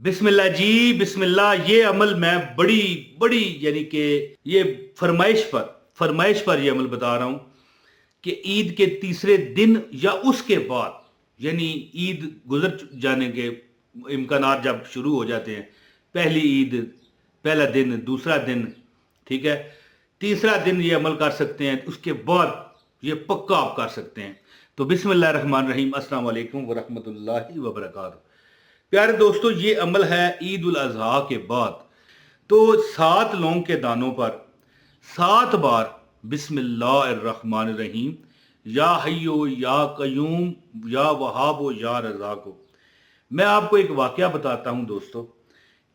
बिस्मिल्लाह जी बिस्मिल्लाह। ये अमल मैं बड़ी बड़ी यानी कि ये फरमाइश पर ये अमल बता रहा हूं कि ईद के तीसरे दिन या उसके बाद, यानी ईद गुजर जाने के इम्कानात जब शुरू हो जाते हैं, पहली ईद, पहला दिन, दूसरा दिन, ठीक है, तीसरा दिन ये अमल कर सकते हैं, उसके बाद ये पक्का आप कर सकते हैं। तो बिस्मिल्लाह रहमान रहीम, अस्सलाम वालेकुम व रहमतुल्लाहि व बरकातहू। प्यारे दोस्तों, ये अमल है ईद उल अजहा के बाद। तो 7 लौंग के दानों पर 7 बार बिस्मिल्लाहिर्रहमानिर्रहीम, या हय्यो या कयूम या वहाबो या रज़ाको। मैं आपको एक वाकया बताता हूं दोस्तों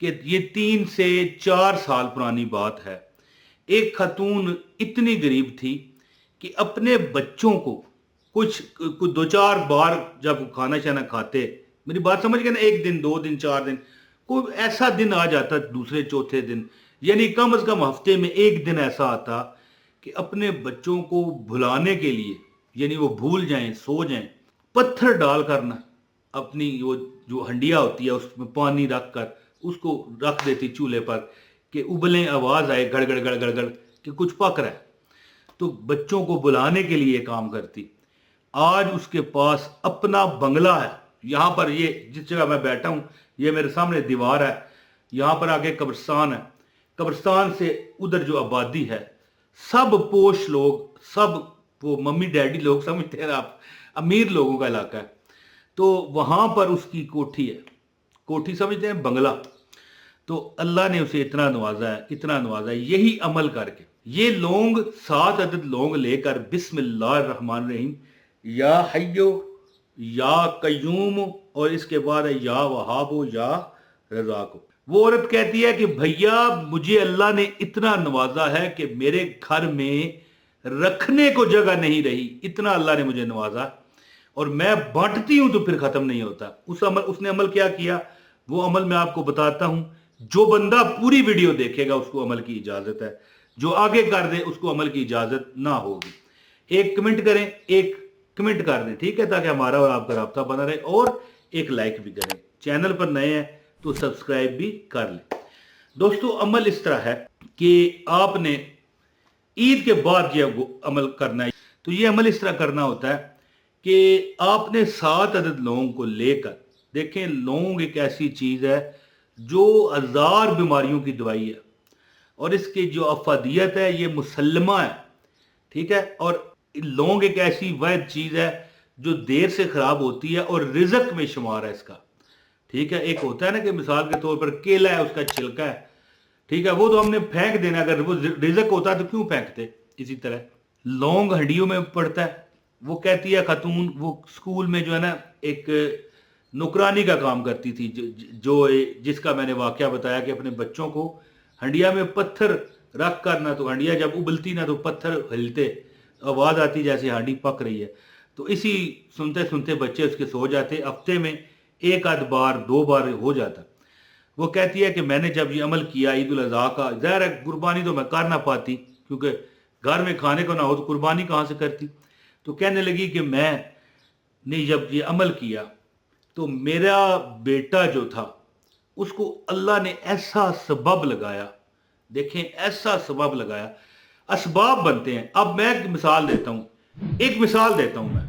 कि ये 3 से 4 साल पुरानी बात है। एक खतून इतनी गरीब थी कि अपने बच्चों को कुछ 2-4 बार जब खाना शाना खाते, मेरी बात समझ गए ना, एक दिन, 2 दिन, 4 दिन, कोई ऐसा दिन आ जाता दूसरे चौथे दिन, यानी कम से कम हफ्ते में एक दिन ऐसा आता कि अपने बच्चों को भुलाने के लिए, यानी वो भूल जाएं, सो जाएं, पत्थर डाल करना अपनी वो जो हंडिया होती है उसमें पानी रख कर उसको रख देती चूल्हे पर कि उबलें, आवाज आए गड़ गड़ गड़ गड़ गड़ कि कुछ पक रहा है। तो बच्चों को बुलाने के लिए काम करती। आज उसके पास अपना बंगला है। यहाँ पर, ये जिस जगह मैं बैठा हूँ, ये मेरे सामने दीवार है, यहाँ पर आगे कब्रिस्तान है, कब्रिस्तान से उधर जो आबादी है, सब पोश लोग, सब वो मम्मी डैडी लोग, समझते हैं आप, अमीर लोगों का इलाका है। तो वहाँ पर उसकी कोठी है, कोठी समझते हैं, बंगला। तो अल्लाह ने उसे इतना नवाजा है, इतना नवाजा है, यही अमल करके। ये लौंग, 7 अदद लौंग लेकर बिस्मिल्लाहिर्रहमानिर्रहीम, या हय्यो या कयूम, और इसके बाद है या वहाबो या रज़ाको। वो औरत कहती है कि भैया, मुझे अल्लाह ने इतना नवाजा है कि मेरे घर में रखने को जगह नहीं रही, इतना अल्लाह ने मुझे नवाजा, और मैं बांटती हूं तो फिर खत्म नहीं होता। उसने अमल क्या किया, वो अमल मैं आपको बताता हूं। जो बंदा पूरी वीडियो देखेगा उसको अमल की इजाजत है, जो आगे कर दे उसको अमल की इजाजत ना होगी। एक कमेंट करें, एक कमेंट कर दें, ठीक है, ताकि हमारा और आपका राब्ता बना रहे, और एक लाइक भी करें। चैनल पर नए हैं तो सब्सक्राइब भी कर लें। दोस्तों, अमल इस तरह है कि आपने ईद के बाद ये अमल करना है। तो ये अमल इस तरह करना होता है कि आपने 7 अदद लौंग को लेकर, देखें, लौंग एक ऐसी चीज है जो 1000 बीमारियों की दवाई है, और इसकी जो अफादियत है ये मुसल्लमा है, ठीक है। और लौंग एक ऐसी वैध चीज है जो देर से खराब होती है और रिजक में शुमार है इसका, ठीक है। एक होता है ना कि मिसाल के तौर पर केला है, उसका छिलका है, ठीक है, वो तो हमने फेंक देना, अगर वो रिजक होता तो क्यों फेंकते। इसी तरह लौंग हड्डियों में पड़ता है। वो कहती है खतून, वो स्कूल में जो है ना एक नौकरानी का काम करती थी, जिसका मैंने वाकया बताया कि अपने बच्चों को हंडिया में पत्थर रख कर, ना तो हंडिया जब उबलती ना तो पत्थर हिलते, आवाज आती जैसे हांडी पक रही है। तो इसी सुनते सुनते बच्चे उसके सो जाते। हफ्ते में एक आध बार, 2 बार हो जाता। वो कहती है कि मैंने जब ये अमल किया ईद उल अजहा का, ज़ाहिर है कुर्बानी तो मैं कर ना पाती, क्योंकि घर में खाने को ना हो तो कुर्बानी कहाँ से करती। तो कहने लगी कि मैंने जब ये अमल किया तो मेरा बेटा जो था उसको अल्लाह ने ऐसा सबब लगाया, देखें, ऐसा सबब लगाया। असबाब बनते हैं। अब मैं एक मिसाल देता हूं, एक मिसाल देता हूं, मैं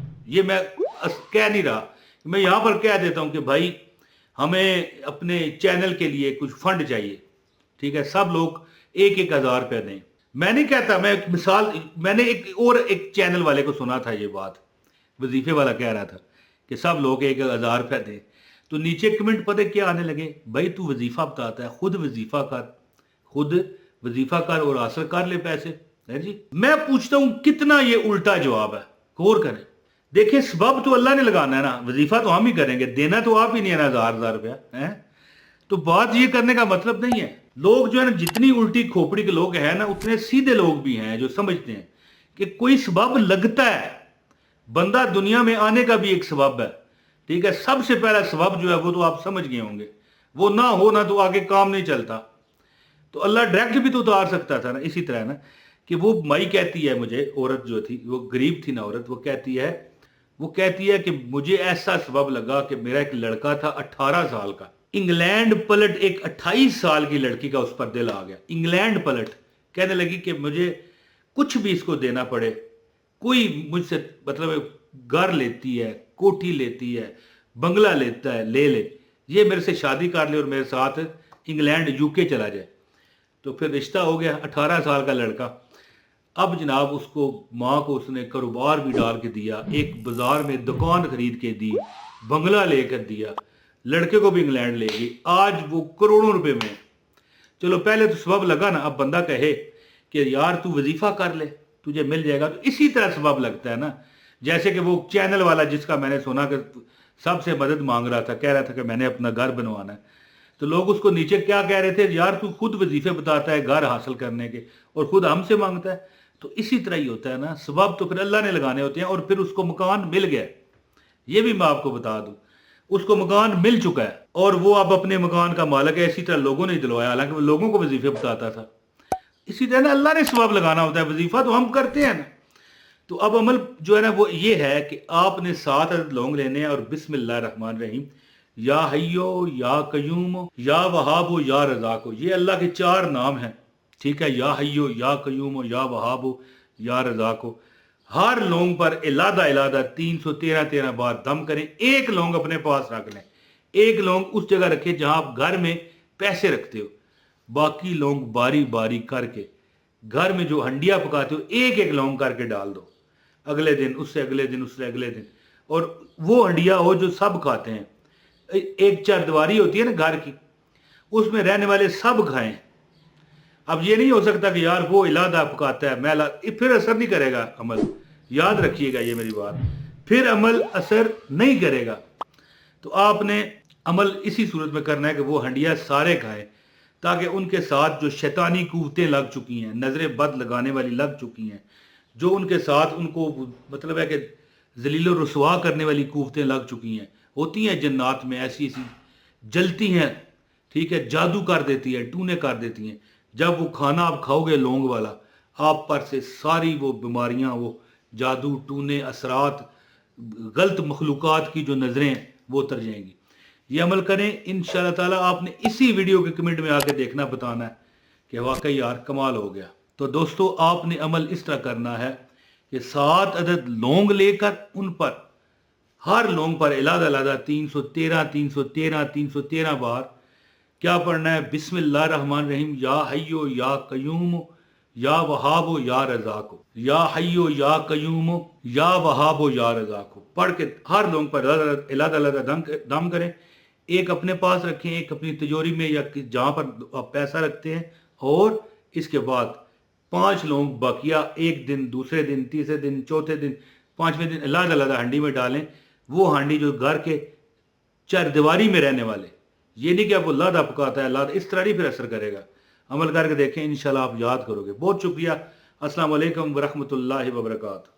कह नहीं रहा, मैं यहां पर कह देता हूं कि भाई हमें अपने चैनल के लिए कुछ फंड चाहिए, ठीक है, सब लोग 1-1 हज़ार रुपया दें। मैं नहीं कहता, मैं एक मिसाल, मैंने एक चैनल वाले को सुना था ये बात, वजीफे वाला कह रहा था कि सब लोग 1-1 हज़ार रुपया दें। तो नीचे कमेंट पता क्या आने लगे, भाई तू वजीफा बताता है, खुद वजीफा कर, खुद वजीफा कर और हासिल कर ले पैसे, है जी। मैं पूछता हूं कितना ये उल्टा जवाब है, गौर करें। देखिए, सबब तो अल्लाह ने लगाना है ना, वजीफा तो हम ही करेंगे, देना तो आप ही नहीं है ना 1000-1000 रुपया है। तो बात ये करने का मतलब नहीं है। लोग जो है ना, जितनी उल्टी खोपड़ी के लोग हैं ना, उतने सीधे लोग भी हैं जो समझते हैं कि कोई सबब लगता है। बंदा दुनिया में आने का भी एक सबब है, ठीक है। सबसे पहला सबब जो है वो तो आप समझ गए होंगे, वो ना हो ना तो आगे काम नहीं चलता। तो अल्लाह डायरेक्ट भी तो उतार सकता था ना। इसी तरह ना कि वो माई कहती है मुझे, औरत जो थी, वो गरीब थी ना औरत, वो कहती है कि मुझे ऐसा सबब लगा कि मेरा एक लड़का था 18 साल का, इंग्लैंड पलट एक 28 साल की लड़की का उस पर दिल आ गया। इंग्लैंड पलट कहने लगी कि मुझे कुछ भी इसको देना पड़े, कोई मुझसे मतलब घर लेती है, कोठी लेती है, बंगला लेता है, ले ले, ये मेरे से शादी कर ले और मेरे साथ इंग्लैंड यूके चला जाए। तो फिर रिश्ता हो गया। 18 साल का लड़का। अब जनाब उसको माँ को उसने कारोबार भी डाल के दिया, एक बाजार में दुकान खरीद के दी, बंगला लेकर दिया, लड़के को भी इंग्लैंड ले गई। आज वो करोड़ों रुपए में। चलो पहले तो सबब लगा ना, अब बंदा कहे कि यार तू वजीफा कर ले तुझे मिल जाएगा, तो इसी तरह सबब लगता है ना। जैसे कि वो चैनल वाला जिसका मैंने सुना कि सबसे मदद मांग रहा था, कह रहा था कि मैंने अपना घर बनवाना है, तो लोग उसको नीचे क्या कह रहे थे, यार तू खुद वजीफे बताता है घर हासिल करने के और खुद हमसे मांगता है। तो इसी तरह ही होता है ना, सबब तो फिर अल्लाह ने लगाने होते हैं। और फिर उसको मकान मिल गया, ये भी मैं आपको बता दूं, उसको मकान मिल चुका है और वो अब अपने मकान का मालिक है। इसी तरह लोगों ने दिलवाया, हालांकि वो लोगों को वजीफे बताता था। इसी तरह ना अल्लाह ने सबब लगाना होता है, वजीफा तो हम करते हैं ना। तो अब अमल जो है ना वो ये है कि आपने 7 अदद लौंग लेने हैं और बिस्मिल्लाह रहमान रहीम, या हय्यो या कयूम या वहाबो या रज़ाको, ये अल्लाह के 4 नाम हैं। ठीक है, या हय्यो या कयूम या वहाबो या रज़ाको। हर लौंग पर इलादा इलादा 313 बार दम करें। एक लौंग अपने पास रख लें, एक लौंग उस जगह रखें जहां आप घर में पैसे रखते हो, बाकी लौंग बारी बारी करके घर में जो हंडिया पकाते हो एक एक लौंग करके डाल दो। अगले दिन, उससे अगले दिन, उससे अगले दिन, और वो हंडिया हो जो सब खाते हैं। एक चारदीवारी होती है ना घर की, उसमें रहने वाले सब खाएं। अब ये नहीं हो सकता कि यार वो इलादा पकाता है मैं फिर असर नहीं करेगा अमल। याद रखिएगा ये मेरी बात, फिर अमल असर नहीं करेगा। तो आपने अमल इसी सूरत में करना है कि वो हंडिया सारे खाएं, ताकि उनके साथ जो शैतानी कुव्वतें लग चुकी हैं, नजरें बद लगाने वाली लग चुकी हैं, जो उनके साथ उनको मतलब है कि जलील रसवा करने वाली कुव्वतें लग चुकी हैं, होती हैं जन्नात में ऐसी ऐसी जलती हैं, ठीक है, जादू कर देती है, टूने कर देती हैं। जब वो खाना आप खाओगे लौंग वाला, आप पर से सारी वो बीमारियां, वो जादू टूने असरात, गलत मखलूक़ात की जो नज़रें हैं वो उतर जाएंगी। ये अमल करें इंशाअल्लाह ताला। आपने इसी वीडियो के कमेंट में आके देखना, बताना है कि वाकई यार कमाल हो गया। तो दोस्तों आपने अमल इस तरह करना है कि 7 अदद लौंग लेकर उन पर हर लौंग पर इलादा इलादा 313 बार क्या पढ़ना है, बिस्मिल्लाह रहमान रहीम, या हय्यो या कयूम या वहाबो या रज़ाको, या हय्यो या कयूम या वहाबो या रज़ाको पढ़ के हर लौंग पर इलादा इलादा दम करें। एक अपने पास रखें, एक अपनी तिजोरी में या जहां पर आप पैसा रखते हैं, और इसके बाद 5 लौंग बाकिया एक दिन, दूसरे दिन, तीसरे दिन, चौथे दिन, 5वें दिन इलादा इलादा हांडी में डालें। वो हांडी जो घर के चारदीवारी में रहने वाले, ये नहीं कि आप वो लादा पकाता है लादा, इस तरह नहीं फिर असर करेगा। अमल करके देखें, इंशाल्लाह आप याद करोगे। बहुत शुक्रिया। अस्सलाम वालेकुम व रहमतुल्लाहि व बरकातहू।